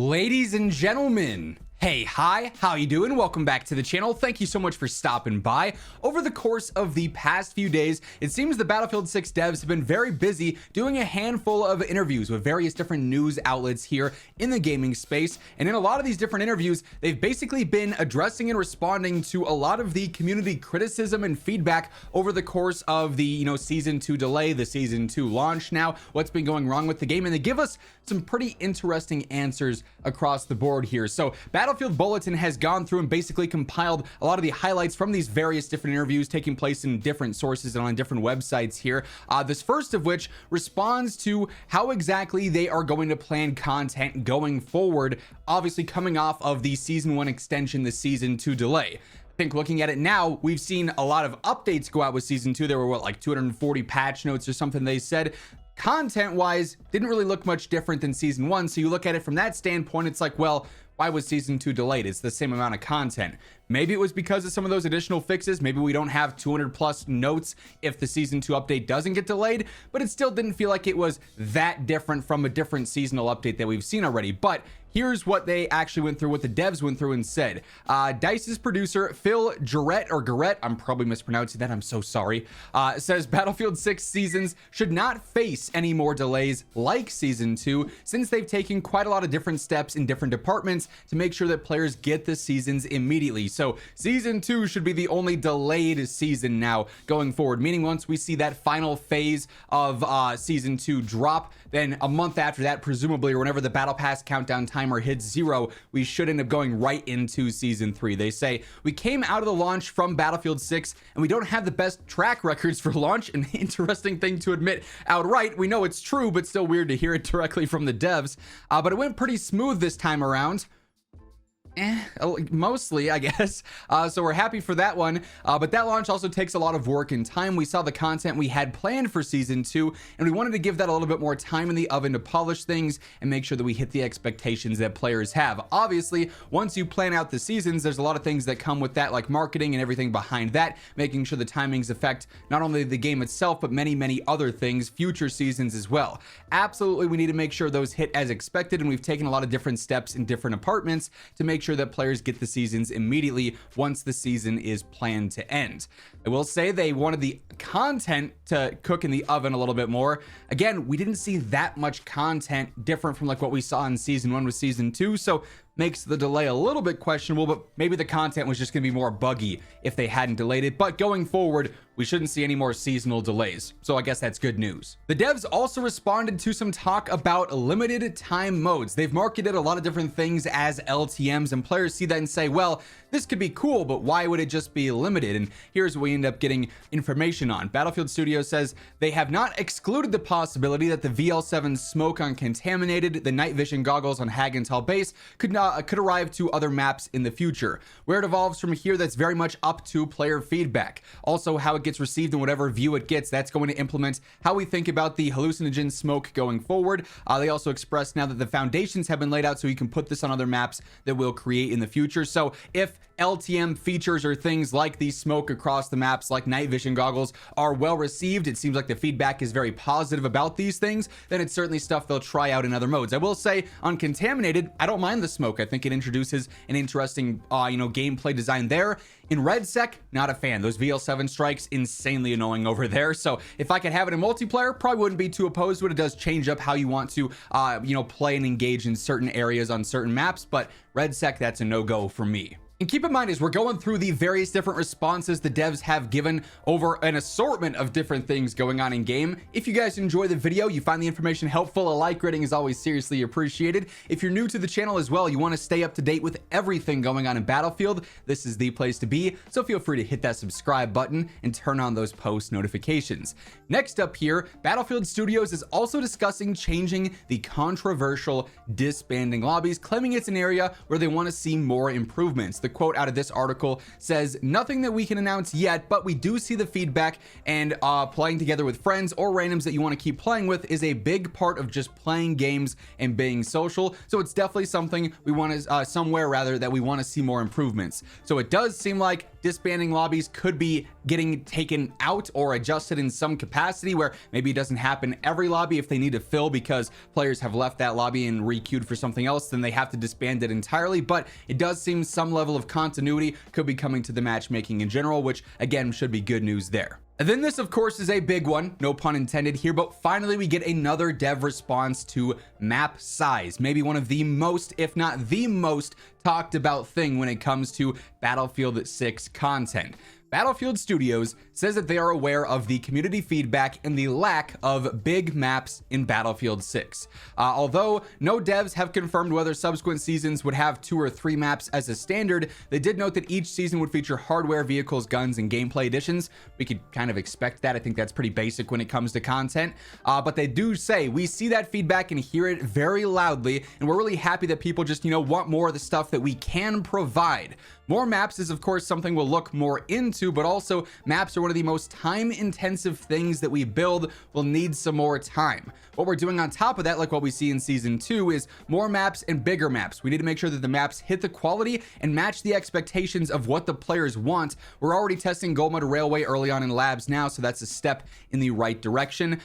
Ladies and gentlemen, hey, hi, how you doing? Welcome back to the channel. Thank you so much for stopping by. Over the course of the past few days, it seems the Battlefield 6 devs have been very busy doing a handful of interviews with various different news outlets here in the gaming space. And in a lot of these different interviews, they've basically been addressing and responding to a lot of the community criticism and feedback over the course of the, season 2 delay, the season 2 launch now, what's been going wrong with the game. And they give us some pretty interesting answers across the board here. So Battlefield Bulletin has gone through and basically compiled a lot of the highlights from these various different interviews taking place in different sources and on different websites here. This first of which responds to how exactly they are going to plan content going forward, obviously coming off of the season 1 extension, the season 2 delay. I think looking at it now, we've seen a lot of updates go out with season 2. There were like 240 patch notes or something they said. Content wise, didn't really look much different than season 1. So you look at it from that standpoint, it's like, well, why was season 2 delayed? It's the same amount of content. Maybe it was because of some of those additional fixes. Maybe we don't have 200 plus notes if the season 2 update doesn't get delayed, but it still didn't feel like it was that different from a different seasonal update that we've seen already. But here's what they actually went through, what the devs went through and said. DICE's producer, Phil Garrett, I'm probably mispronouncing that, I'm so sorry, says Battlefield 6 seasons should not face any more delays like season 2, since they've taken quite a lot of different steps in different departments to make sure that players get the seasons immediately. So season 2 should be the only delayed season now going forward, meaning once we see that final phase of season 2 drop, then a month after that, presumably, or whenever the battle pass countdown timer hits 0, we should end up going right into season 3. They say, we came out of the launch from Battlefield 6 and we don't have the best track records for launch. An interesting thing to admit outright. We know it's true, but still weird to hear it directly from the devs. But it went pretty smooth this time around. Mostly, I guess. So we're happy for that one. But that launch also takes a lot of work and time. We saw the content we had planned for season 2, and we wanted to give that a little bit more time in the oven to polish things and make sure that we hit the expectations that players have. Obviously, once you plan out the seasons, there's a lot of things that come with that, like marketing and everything behind that, making sure the timings affect not only the game itself, but many, many other things, future seasons as well. Absolutely, we need to make sure those hit as expected, and we've taken a lot of different steps in different departments to make sure that players get the seasons immediately once the season is planned to end. I will say they wanted the content to cook in the oven a little bit more. Again, we didn't see that much content different from like what we saw in season 1 with season 2, so makes the delay a little bit questionable, but maybe the content was just going to be more buggy if they hadn't delayed it. But going forward, we shouldn't see any more seasonal delays, so I guess that's good news. The devs also responded to some talk about limited time modes. They've marketed a lot of different things as LTMs, and players see that and say, well, this could be cool, but why would it just be limited? And here's what we end up getting information on. Battlefield Studios says they have not excluded the possibility that the VL7 smoke on Contaminated, the night vision goggles on Hagenthal base could arrive to other maps in the future. Where it evolves from here, that's very much up to player feedback. Also, how it gets received and whatever view it gets, that's going to implement how we think about the hallucinogen smoke going forward. They also expressed now that the foundations have been laid out so you can put this on other maps that we'll create in the future. So if LTM features or things like the smoke across the maps, like night vision goggles, are well received, it seems like the feedback is very positive about these things, then it's certainly stuff they'll try out in other modes. I will say on Contaminated, I don't mind the smoke. I think it introduces an interesting gameplay design there. In RedSec, not a fan. Those VL7 strikes, insanely annoying over there. So if I could have it in multiplayer, probably wouldn't be too opposed to it. It does change up how you want to play and engage in certain areas on certain maps, but RedSec, that's a no-go for me. And keep in mind, as we're going through the various different responses the devs have given over an assortment of different things going on in game, if you guys enjoy the video, you find the information helpful, a like rating is always seriously appreciated. If you're new to the channel as well, you want to stay up to date with everything going on in Battlefield, this is the place to be. So feel free to hit that subscribe button and turn on those post notifications. Next up here, Battlefield Studios is also discussing changing the controversial disbanding lobbies, claiming it's an area where they want to see more improvements. The quote out of this article says, "Nothing that we can announce yet, but we do see the feedback, and playing together with friends or randoms that you want to keep playing with is a big part of just playing games and being social. So it's definitely something we want to somewhere rather that we want to see more improvements." So it does seem like disbanding lobbies could be getting taken out or adjusted in some capacity, where maybe it doesn't happen every lobby. If they need to fill because players have left that lobby and re-queued for something else, then they have to disband it entirely. But it does seem some level of continuity could be coming to the matchmaking in general, which again should be good news there. And then this, of course, is a big one, no pun intended here, but finally we get another dev response to map size. Maybe one of the most, if not the most, talked about thing when it comes to Battlefield 6 content. Battlefield Studios says that they are aware of the community feedback and the lack of big maps in Battlefield 6. Although no devs have confirmed whether subsequent seasons would have 2 or 3 maps as a standard, they did note that each season would feature hardware, vehicles, guns, and gameplay additions. We could kind of expect that. I think that's pretty basic when it comes to content. But they do say, "We see that feedback and hear it very loudly, and we're really happy that people just, want more of the stuff that we can provide." More maps is, of course, something we'll look more into, but also maps are one of the most time-intensive things that we build. Will need some more time. What we're doing on top of that, like what we see in Season 2, is more maps and bigger maps. We need to make sure that the maps hit the quality and match the expectations of what the players want. We're already testing Gold Mud Railway early on in labs now, so that's a step in the right direction.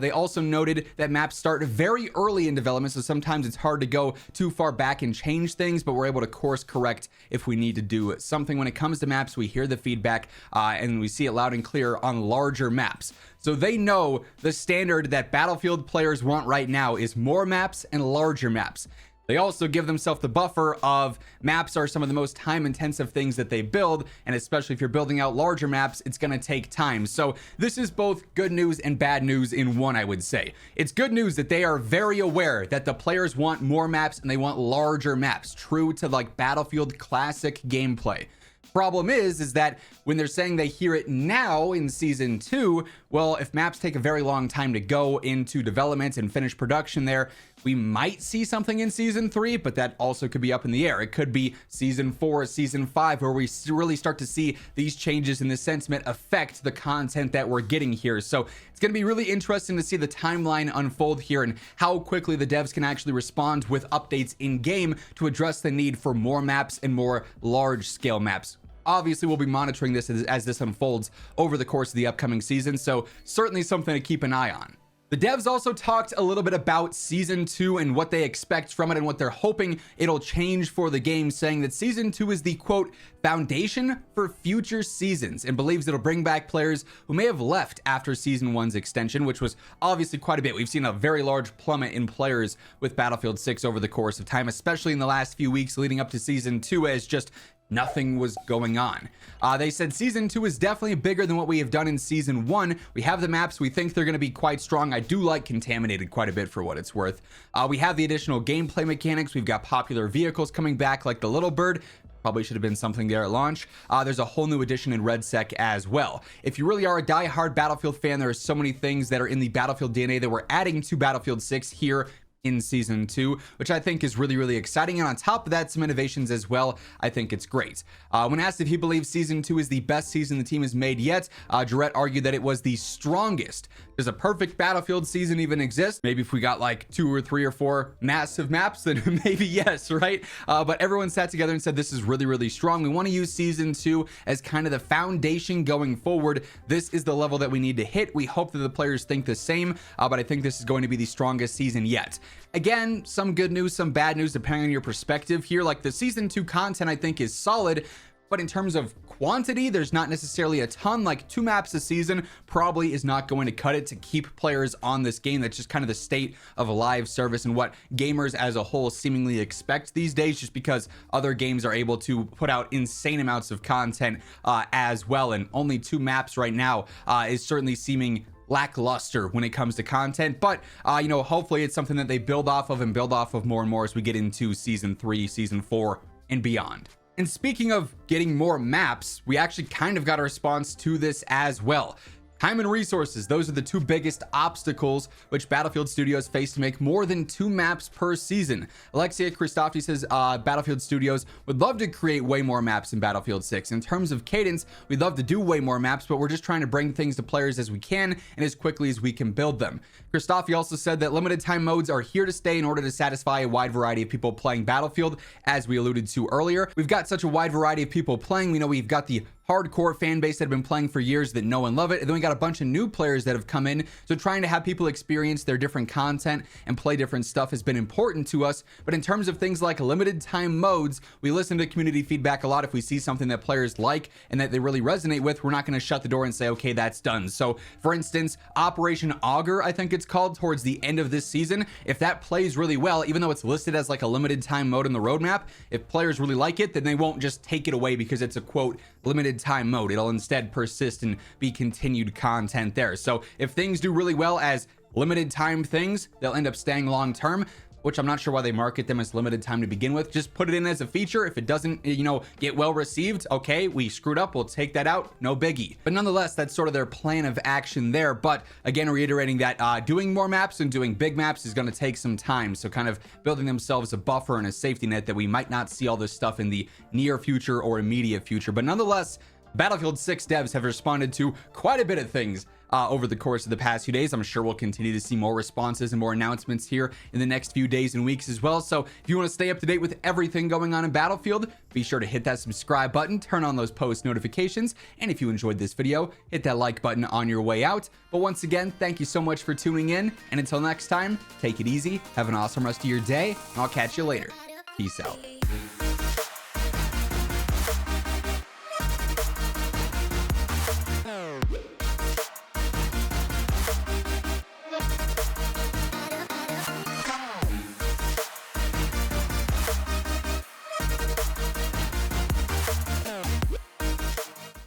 They also noted that maps start very early in development, so sometimes it's hard to go too far back and change things, but we're able to course correct if we need to do something. When it comes to maps, we hear the feedback and we see it loud and clear on larger maps. So they know the standard that Battlefield players want right now is more maps and larger maps. They also give themselves the buffer of maps are some of the most time-intensive things that they build, and especially if you're building out larger maps, it's going to take time. So this is both good news and bad news in one, I would say. It's good news that they are very aware that the players want more maps and they want larger maps, true to like Battlefield classic gameplay. Problem is that when they're saying they hear it now in Season 2, well, if maps take a very long time to go into development and finish production there, we might see something in Season 3, but that also could be up in the air. It could be Season 4, Season 5, where we really start to see these changes in the sentiment affect the content that we're getting here. So it's going to be really interesting to see the timeline unfold here and how quickly the devs can actually respond with updates in game to address the need for more maps and more large scale maps. Obviously, we'll be monitoring this as this unfolds over the course of the upcoming season, so certainly something to keep an eye on. The devs also talked a little bit about Season 2 and what they expect from it and what they're hoping it'll change for the game, saying that Season 2 is the, quote, foundation for future seasons, and believes it'll bring back players who may have left after Season 1's extension, which was obviously quite a bit. We've seen a very large plummet in players with Battlefield 6 over the course of time, especially in the last few weeks leading up to Season 2, as just nothing was going on. They said Season 2 is definitely bigger than what we have done in Season 1. We have the maps. We think they're going to be quite strong. I do like Contaminated quite a bit for what it's worth. We have the additional gameplay mechanics. We've got popular vehicles coming back like the Little Bird. Probably should have been something there at launch. There's a whole new edition in RedSec as well. If you really are a die-hard Battlefield fan, there are so many things that are in the Battlefield DNA that we're adding to Battlefield 6 here in Season 2, which I think is really, really exciting. And on top of that, some innovations as well. I think it's great. When asked if he believes Season 2 is the best season the team has made yet, Jarrett argued that it was the strongest. Does a perfect Battlefield season even exist? Maybe if we got like 2 or 3 or 4 massive maps, then maybe yes, right? But everyone sat together and said this is really, really strong. We want to use Season 2 as kind of the foundation going forward. This is the level that we need to hit. We hope that the players think the same, but I think this is going to be the strongest season yet. Again, some good news, some bad news, depending on your perspective here. Like the Season 2 content, I think is solid, but in terms of quantity, there's not necessarily a ton. Like 2 maps a season probably is not going to cut it to keep players on this game. That's just kind of the state of a live service and what gamers as a whole seemingly expect these days, just because other games are able to put out insane amounts of content as well. And only 2 maps right now is certainly seeming lackluster when it comes to content, but hopefully it's something that they build off of and build off of more and more as we get into Season 3, Season 4, and beyond. And speaking of getting more maps, we actually kind of got a response to this as well. Time and resources, those are the two biggest obstacles which Battlefield Studios face to make more than 2 maps per season. Alexia Christofti says Battlefield Studios would love to create way more maps in Battlefield 6. In terms of cadence, we'd love to do way more maps, but we're just trying to bring things to players as we can and as quickly as we can build them. Christofti also said that limited time modes are here to stay in order to satisfy a wide variety of people playing Battlefield, as we alluded to earlier. We've got such a wide variety of people playing. We know we've got the hardcore fan base that have been playing for years that know and love it, and then we got a bunch of new players that have come in, so trying to have people experience their different content and play different stuff has been important to us. But in terms of things like limited time modes, we listen to community feedback a lot. If we see something that players like and that they really resonate with, we're not going to shut the door and say, okay, that's done. So for instance, Operation Augur, I think it's called, towards the end of this season, if that plays really well, even though it's listed as like a limited time mode in the roadmap, if players really like it, then they won't just take it away because it's a quote limited time mode. It'll instead persist and be continued content there. So if things do really well as limited time things, they'll end up staying long term, which I'm not sure why they market them as limited time to begin with. Just put it in as a feature. If it doesn't, get well received, okay, we screwed up, we'll take that out, no biggie. But nonetheless, that's sort of their plan of action there. But again, reiterating that doing more maps and doing big maps is going to take some time. So kind of building themselves a buffer and a safety net that we might not see all this stuff in the near future or immediate future. But nonetheless, Battlefield 6 devs have responded to quite a bit of things over the course of the past few days. I'm sure we'll continue to see more responses and more announcements here in the next few days and weeks as well. So if you want to stay up to date with everything going on in Battlefield, be sure to hit that subscribe button, turn on those post notifications, and if you enjoyed this video, hit that like button on your way out. But once again, thank you so much for tuning in, and until next time, take it easy, have an awesome rest of your day, and I'll catch you later. Peace out.